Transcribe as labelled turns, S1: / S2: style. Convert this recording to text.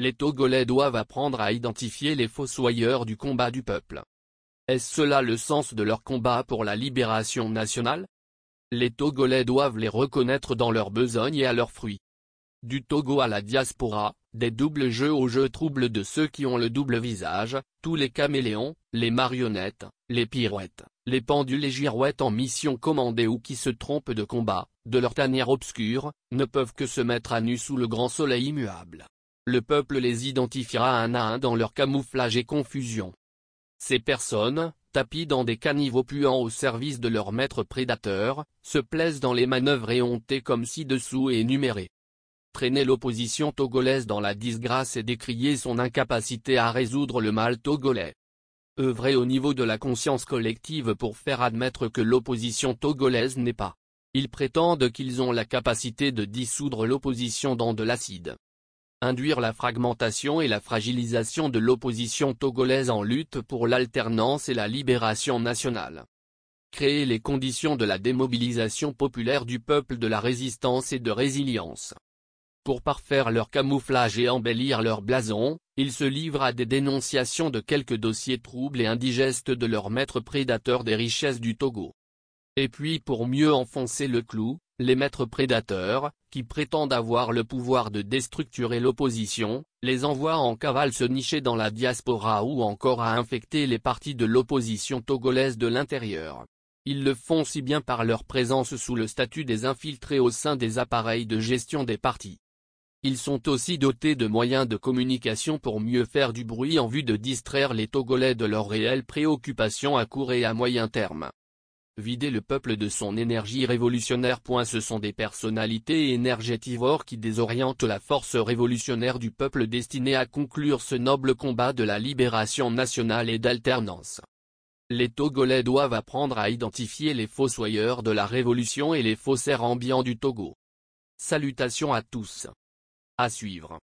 S1: Les Togolais doivent apprendre à identifier les fossoyeurs du combat du peuple. Est-ce cela le sens de leur combat pour la libération nationale? Les Togolais doivent les reconnaître dans leurs besognes et à leurs fruits. Du Togo à la diaspora, des doubles jeux aux jeux troubles de ceux qui ont le double visage, tous les caméléons, les marionnettes, les pirouettes, les pendules et girouettes en mission commandée ou qui se trompent de combat, de leur tanière obscure, ne peuvent que se mettre à nu sous le grand soleil immuable. Le peuple les identifiera un à un dans leur camouflage et confusion. Ces personnes, tapies dans des caniveaux puants au service de leur maître prédateur, se plaisent dans les manœuvres éhontées comme ci-dessous et énumérées. Traîner l'opposition togolaise dans la disgrâce et décrier son incapacité à résoudre le mal togolais. Œuvrer au niveau de la conscience collective pour faire admettre que l'opposition togolaise n'est pas. Ils prétendent qu'ils ont la capacité de dissoudre l'opposition dans de l'acide. Induire la fragmentation et la fragilisation de l'opposition togolaise en lutte pour l'alternance et la libération nationale. Créer les conditions de la démobilisation populaire du peuple, de la résistance et de résilience. Pour parfaire leur camouflage et embellir leur blason, ils se livrent à des dénonciations de quelques dossiers troubles et indigestes de leur maître prédateur des richesses du Togo. Et puis pour mieux enfoncer le clou, les maîtres prédateurs, qui prétendent avoir le pouvoir de déstructurer l'opposition, les envoient en cavale se nicher dans la diaspora ou encore à infecter les partis de l'opposition togolaise de l'intérieur. Ils le font si bien par leur présence sous le statut des infiltrés au sein des appareils de gestion des partis. Ils sont aussi dotés de moyens de communication pour mieux faire du bruit en vue de distraire les Togolais de leurs réelles préoccupations à court et à moyen terme. Vider le peuple de son énergie révolutionnaire. Ce sont des personnalités énergétivores qui désorientent la force révolutionnaire du peuple destinée à conclure ce noble combat de la libération nationale et d'alternance. Les Togolais doivent apprendre à identifier les fossoyeurs de la révolution et les faussaires ambiants du Togo. Salutations à tous. À suivre.